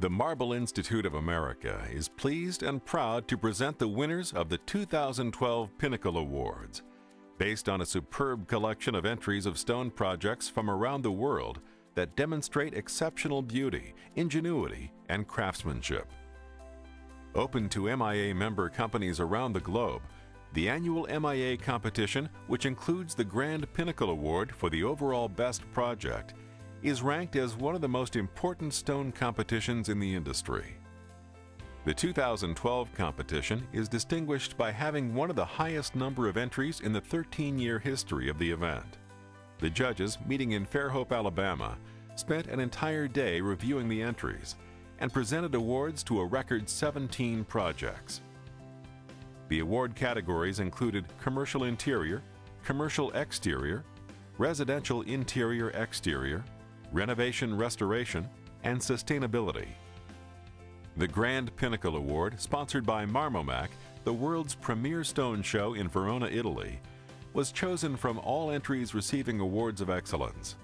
The Marble Institute of America is pleased and proud to present the winners of the 2012 Pinnacle Awards. Based on a superb collection of entries of stone projects from around the world that demonstrate exceptional beauty, ingenuity, and craftsmanship. Open to MIA member companies around the globe, the annual MIA competition, which includes the Grand Pinnacle Award for the overall best project, is ranked as one of the most important stone competitions in the industry. The 2012 competition is distinguished by having one of the highest number of entries in the 13-year history of the event. The judges, meeting in Fairhope, Alabama, spent an entire day reviewing the entries and presented awards to a record 17 projects. The award categories included Commercial Interior, Commercial Exterior, Residential Interior Exterior, Renovation Restoration, and Sustainability. The Grand Pinnacle Award, sponsored by MARMOMACC, the world's premier stone show in Verona, Italy, was chosen from all entries receiving awards of excellence.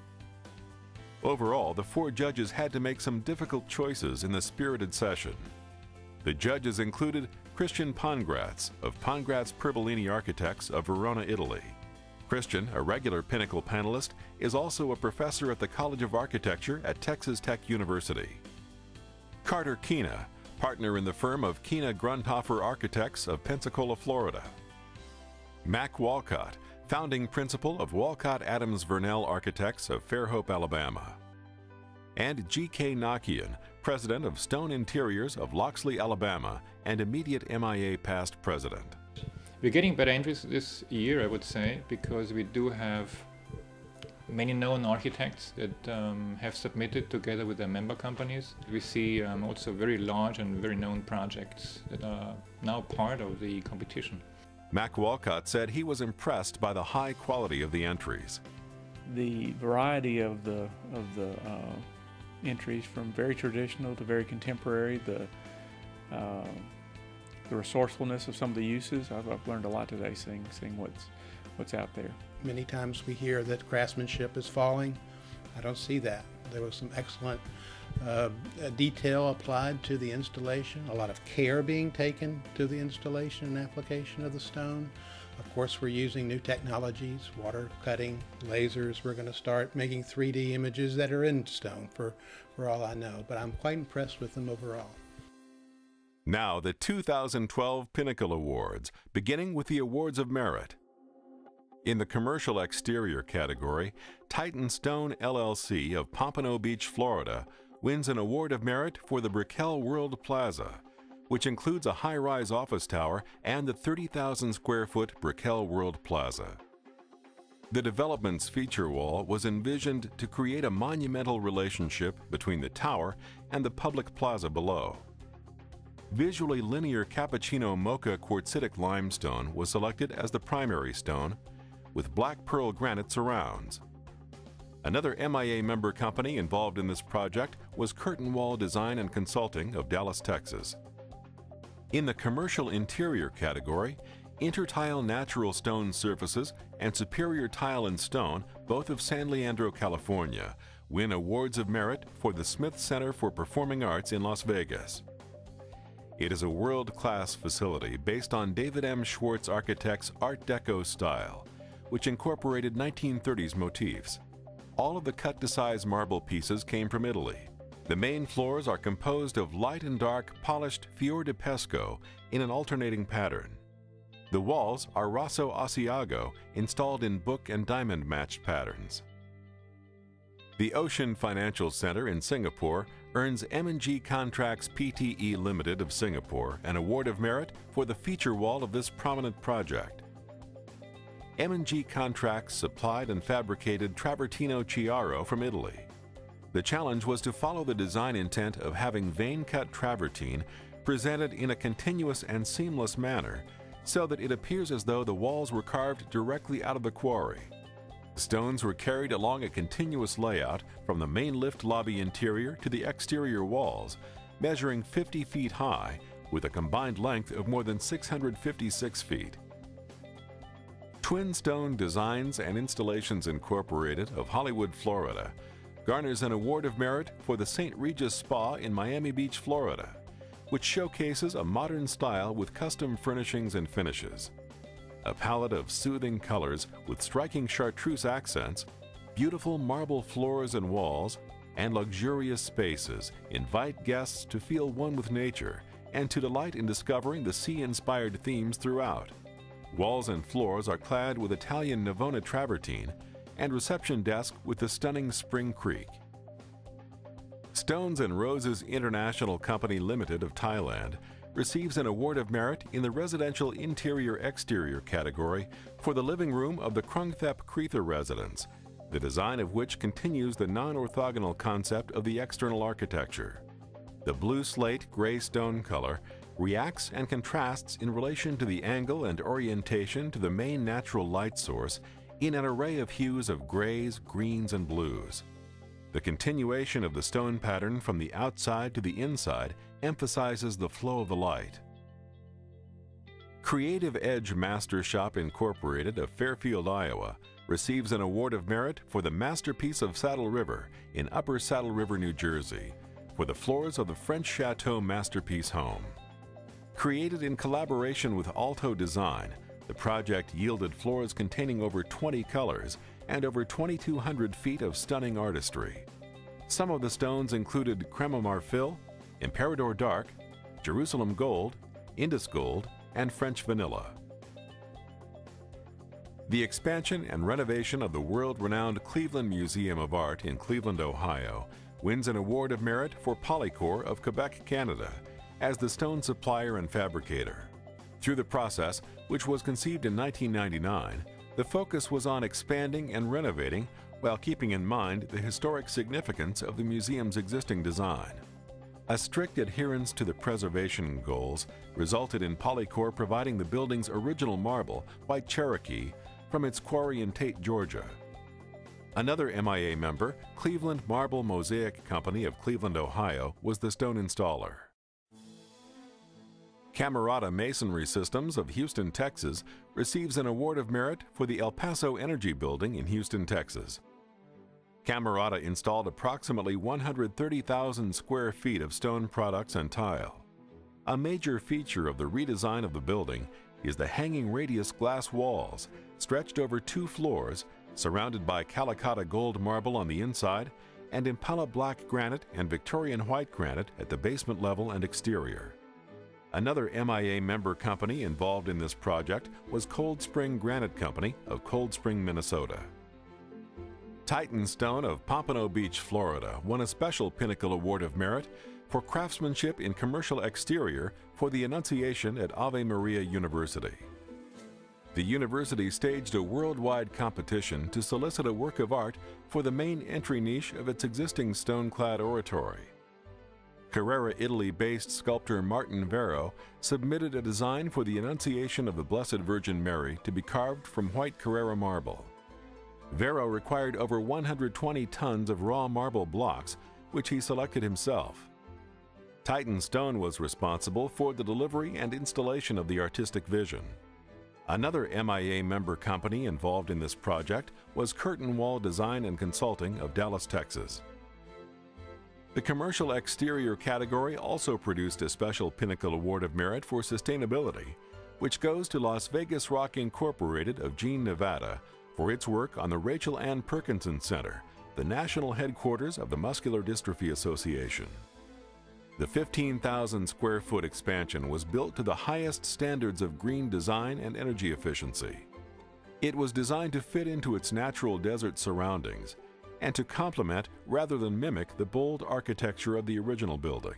Overall, the 4 judges had to make some difficult choices in the spirited session. The judges included Christian Pongratz of Pongratz Perbolini Architects of Verona, Italy. Christian, a regular Pinnacle panelist, is also a professor at the College of Architecture at Texas Tech University. Carter Keena, partner in the firm of Keena Grundhofer Architects of Pensacola, Florida. Mac Walcott, founding principal of Walcott Adams Vernell Architects of Fairhope, Alabama. And G.K. Nakian, president of Stone Interiors of Loxley, Alabama, and immediate MIA past president. We're getting better entries this year, I would say, because we do have many known architects that have submitted together with their member companies. We see also very large and very known projects that are now part of the competition. Mac Walcott said he was impressed by the high quality of the entries. The variety of the entries, from very traditional to very contemporary, the resourcefulness of some of the uses. I've learned a lot today seeing what's out there. Many times we hear that craftsmanship is falling. I don't see that. There was some excellent detail applied to the installation, a lot of care being taken to the installation and application of the stone. Of course, we're using new technologies, water cutting, lasers. We're going to start making 3D images that are in stone for all I know, but I'm quite impressed with them overall. Now, the 2012 Pinnacle Awards, beginning with the Awards of Merit. In the Commercial Exterior category, Titan Stone LLC of Pompano Beach, Florida, wins an Award of Merit for the Brickell World Plaza, which includes a high-rise office tower and the 30,000 square foot Brickell World Plaza. The development's feature wall was envisioned to create a monumental relationship between the tower and the public plaza below. Visually linear cappuccino mocha quartzitic limestone was selected as the primary stone, with black pearl granite surrounds. Another MIA member company involved in this project was Curtain Wall Design and Consulting of Dallas, Texas. In the Commercial Interior category, Intertile Natural Stone Surfaces and Superior Tile and Stone, both of San Leandro, California, win awards of merit for the Smith Center for Performing Arts in Las Vegas. It is a world-class facility based on David M. Schwartz Architects' Art Deco style, which incorporated 1930s motifs. All of the cut-to-size marble pieces came from Italy. The main floors are composed of light and dark polished fior di pesco in an alternating pattern. The walls are Rosso Asiago installed in book and diamond-matched patterns. The Ocean Financial Center in Singapore earns M&G Contracts Pte Limited of Singapore an Award of Merit for the feature wall of this prominent project. M&G Contracts supplied and fabricated travertino chiaro from Italy. The challenge was to follow the design intent of having vein-cut travertine presented in a continuous and seamless manner so that it appears as though the walls were carved directly out of the quarry. Stones were carried along a continuous layout from the main lift lobby interior to the exterior walls, measuring 50 feet high with a combined length of more than 656 feet. Twin Stone Designs and Installations Incorporated of Hollywood, Florida, garners an Award of Merit for the St. Regis Spa in Miami Beach, Florida, which showcases a modern style with custom furnishings and finishes. A palette of soothing colors with striking chartreuse accents, beautiful marble floors and walls, and luxurious spaces invite guests to feel one with nature and to delight in discovering the sea-inspired themes throughout. Walls and floors are clad with Italian Navona travertine and reception desk with the stunning Spring Creek. Stones and Roses International Company Limited of Thailand receives an Award of Merit in the Residential Interior-Exterior category for the living room of the Krungthep Kreetha residence, the design of which continues the non-orthogonal concept of the external architecture. The blue slate gray stone color reacts and contrasts in relation to the angle and orientation to the main natural light source in an array of hues of grays, greens, and blues. The continuation of the stone pattern from the outside to the inside emphasizes the flow of the light. Creative Edge Master Shop Incorporated of Fairfield, Iowa, receives an Award of Merit for the Masterpiece of Saddle River in Upper Saddle River, New Jersey, for the floors of the French Chateau Masterpiece Home. Created in collaboration with Alto Design, the project yielded floors containing over 20 colors and over 2,200 feet of stunning artistry. Some of the stones included Crema Marfil, Imperador Dark, Jerusalem Gold, Indus Gold, and French Vanilla. The expansion and renovation of the world-renowned Cleveland Museum of Art in Cleveland, Ohio, wins an Award of Merit for Polycor of Quebec, Canada, as the stone supplier and fabricator. Through the process, which was conceived in 1999, the focus was on expanding and renovating while keeping in mind the historic significance of the museum's existing design. A strict adherence to the preservation goals resulted in Polycor providing the building's original marble, White Cherokee, from its quarry in Tate, Georgia. Another MIA member, Cleveland Marble Mosaic Company of Cleveland, Ohio, was the stone installer. Camarata Masonry Systems of Houston, Texas, receives an Award of Merit for the El Paso Energy Building in Houston, Texas. Camarata installed approximately 130,000 square feet of stone products and tile. A major feature of the redesign of the building is the hanging radius glass walls, stretched over 2 floors, surrounded by Calicut gold marble on the inside and Impala black granite and Victorian white granite at the basement level and exterior. Another MIA member company involved in this project was Cold Spring Granite Company of Cold Spring, Minnesota. Titan Stone of Pompano Beach, Florida, won a special Pinnacle Award of Merit for craftsmanship in commercial exterior for the Annunciation at Ave Maria University. The university staged a worldwide competition to solicit a work of art for the main entry niche of its existing stone-clad oratory. Carrara, Italy-based sculptor Martin Vero submitted a design for the Annunciation of the Blessed Virgin Mary to be carved from white Carrara marble. Vero required over 120 tons of raw marble blocks, which he selected himself. Titan Stone was responsible for the delivery and installation of the artistic vision. Another MIA member company involved in this project was Curtain Wall Design and Consulting of Dallas, Texas. The commercial exterior category also produced a special Pinnacle Award of Merit for sustainability, which goes to Las Vegas Rock Incorporated of Jean, Nevada, for its work on the Rachel Ann Perkinson Center, the national headquarters of the Muscular Dystrophy Association. The 15,000 square foot expansion was built to the highest standards of green design and energy efficiency. It was designed to fit into its natural desert surroundings and to complement rather than mimic the bold architecture of the original building.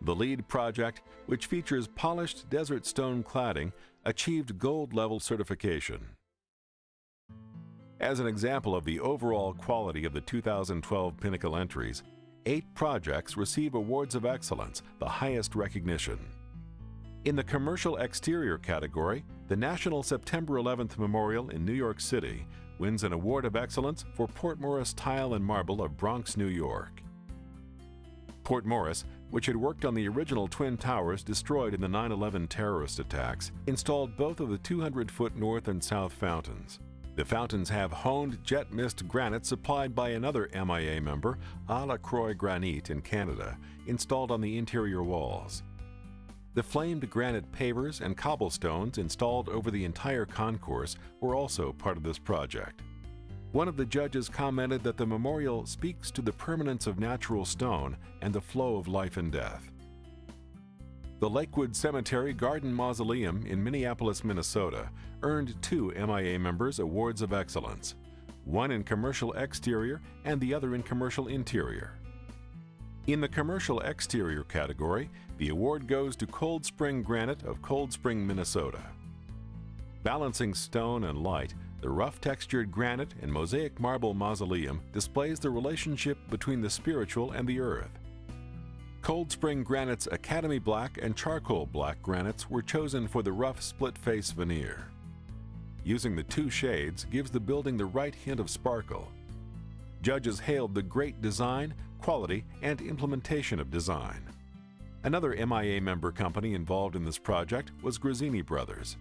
The lead project, which features polished desert stone cladding, achieved gold-level certification. As an example of the overall quality of the 2012 Pinnacle entries, 8 projects receive awards of excellence, the highest recognition. In the commercial exterior category, the National September 11th Memorial in New York City wins an Award of Excellence for Port Morris Tile and Marble of Bronx, New York. Port Morris, which had worked on the original Twin Towers destroyed in the 9/11 terrorist attacks, installed both of the 200-foot north and south fountains. The fountains have honed jet mist granite supplied by another MIA member, à la Croix Granite in Canada, installed on the interior walls. The flamed granite pavers and cobblestones installed over the entire concourse were also part of this project. One of the judges commented that the memorial speaks to the permanence of natural stone and the flow of life and death. The Lakewood Cemetery Garden Mausoleum in Minneapolis, Minnesota, earned 2 MIA members awards of excellence, one in commercial exterior and the other in commercial interior. In the commercial exterior category, the award goes to Cold Spring Granite of Cold Spring, Minnesota. Balancing stone and light, the rough-textured granite and mosaic marble mausoleum displays the relationship between the spiritual and the earth. Cold Spring Granite's Academy Black and Charcoal Black granites were chosen for the rough split-face veneer. Using the 2 shades gives the building the right hint of sparkle. Judges hailed the great design, quality, and implementation of design. Another MIA member company involved in this project was Grazzini Brothers.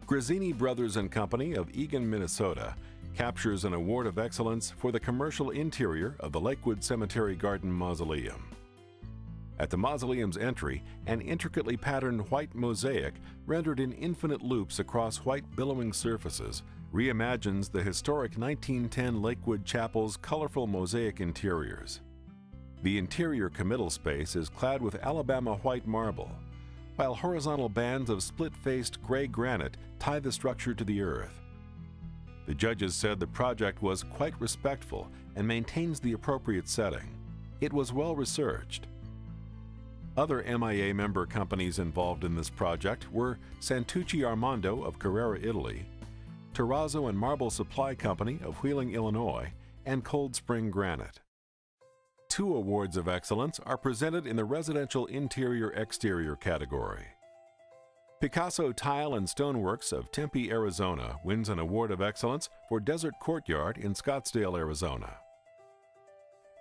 Grazzini Brothers and Company of Eagan, Minnesota, captures an award of excellence for the commercial interior of the Lakewood Cemetery Garden Mausoleum. At the mausoleum's entry, an intricately patterned white mosaic rendered in infinite loops across white billowing surfaces reimagines the historic 1910 Lakewood Chapel's colorful mosaic interiors. The interior committal space is clad with Alabama white marble, while horizontal bands of split-faced gray granite tie the structure to the earth. The judges said the project was quite respectful and maintains the appropriate setting. It was well researched. Other MIA member companies involved in this project were Santucci Armando of Carrara, Italy, Terrazzo and Marble Supply Company of Wheeling, Illinois, and Cold Spring Granite. 2 awards of excellence are presented in the residential interior-exterior category. Picasso Tile and Stoneworks of Tempe, Arizona wins an award of excellence for Desert Courtyard in Scottsdale, Arizona.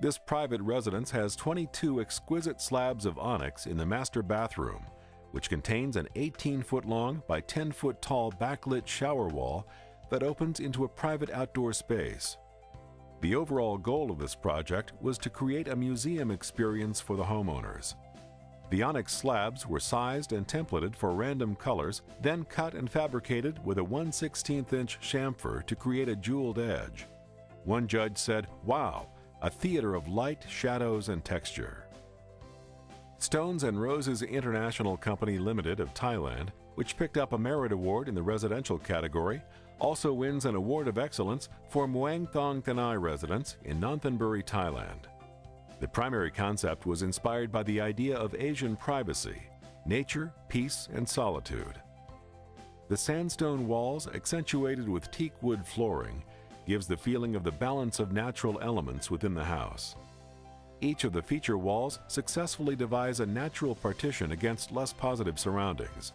This private residence has 22 exquisite slabs of onyx in the master bathroom, which contains an 18-foot-long by 10-foot-tall backlit shower wall that opens into a private outdoor space. The overall goal of this project was to create a museum experience for the homeowners. The onyx slabs were sized and templated for random colors, then cut and fabricated with a 1/16-inch chamfer to create a jeweled edge. One judge said, "Wow, a theater of light, shadows, and texture." Stones and Roses International Company Limited of Thailand, which picked up a Merit Award in the residential category, also wins an award of excellence for Muang Thong Thanai residence in Nonthaburi, Thailand. The primary concept was inspired by the idea of Asian privacy, nature, peace, and solitude. The sandstone walls, accentuated with teak wood flooring, gives the feeling of the balance of natural elements within the house. Each of the feature walls successfully divides a natural partition against less positive surroundings.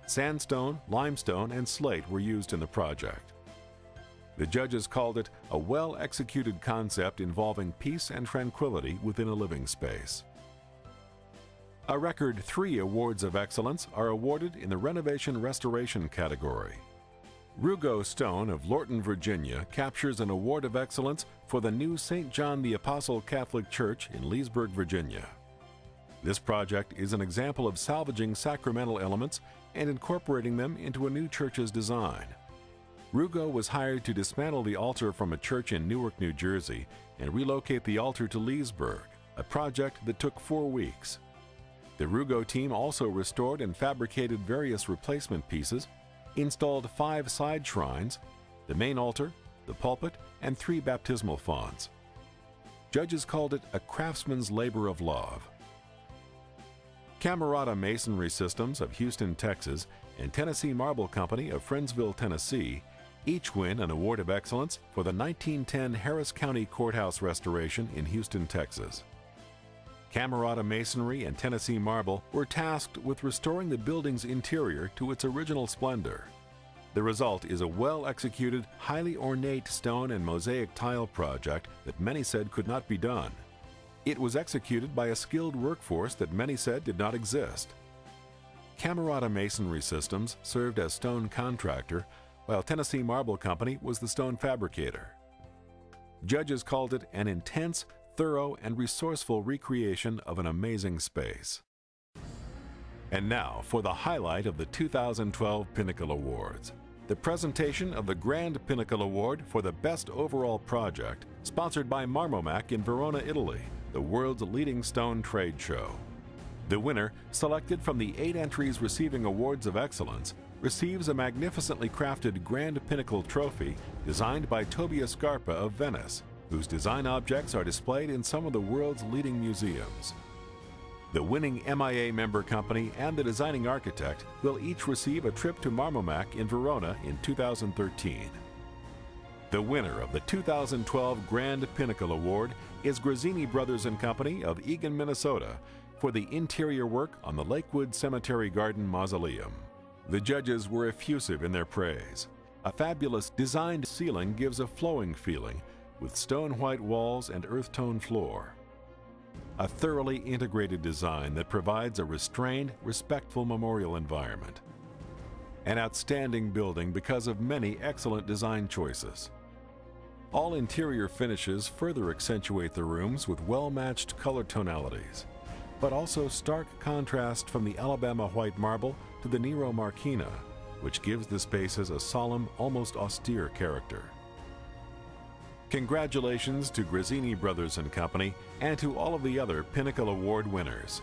Sandstone, limestone, and slate were used in the project. The judges called it a well-executed concept involving peace and tranquility within a living space. A record 3 awards of excellence are awarded in the renovation restoration category. Rugo Stone of Lorton, Virginia captures an award of excellence for the new St. John the Apostle Catholic Church in Leesburg, Virginia. This project is an example of salvaging sacramental elements and incorporating them into a new church's design. Rugo was hired to dismantle the altar from a church in Newark, New Jersey, and relocate the altar to Leesburg, a project that took 4 weeks. The Rugo team also restored and fabricated various replacement pieces, installed 5 side shrines, the main altar, the pulpit, and 3 baptismal fonts. Judges called it a craftsman's labor of love. Camarata Masonry Systems of Houston, Texas, and Tennessee Marble Company of Friendsville, Tennessee, each win an award of excellence for the 1910 Harris County Courthouse restoration in Houston, Texas. Camarata Masonry and Tennessee Marble were tasked with restoring the building's interior to its original splendor. The result is a well-executed, highly ornate stone and mosaic tile project that many said could not be done. It was executed by a skilled workforce that many said did not exist. Camarata Masonry Systems served as stone contractor, while Tennessee Marble Company was the stone fabricator. Judges called it an intense, thorough, and resourceful recreation of an amazing space. And now for the highlight of the 2012 Pinnacle Awards, the presentation of the Grand Pinnacle Award for the Best Overall Project, sponsored by MARMOMACC in Verona, Italy, the world's leading stone trade show. The winner, selected from the 8 entries receiving awards of excellence, receives a magnificently crafted Grand Pinnacle trophy designed by Tobia Scarpa of Venice, whose design objects are displayed in some of the world's leading museums. The winning MIA member company and the designing architect will each receive a trip to MARMOMACC in Verona in 2013. The winner of the 2012 Grand Pinnacle Award is Grazzini Brothers & Company of Eagan, Minnesota, for the interior work on the Lakewood Cemetery Garden Mausoleum. The judges were effusive in their praise. A fabulous designed ceiling gives a flowing feeling, with stone white walls and earth tone floor. A thoroughly integrated design that provides a restrained, respectful memorial environment. An outstanding building because of many excellent design choices. All interior finishes further accentuate the rooms with well-matched color tonalities, but also stark contrast from the Alabama white marble to the Nero Marquina, which gives the spaces a solemn, almost austere character. Congratulations to Grazzini Brothers & Company and to all of the other Pinnacle Award winners.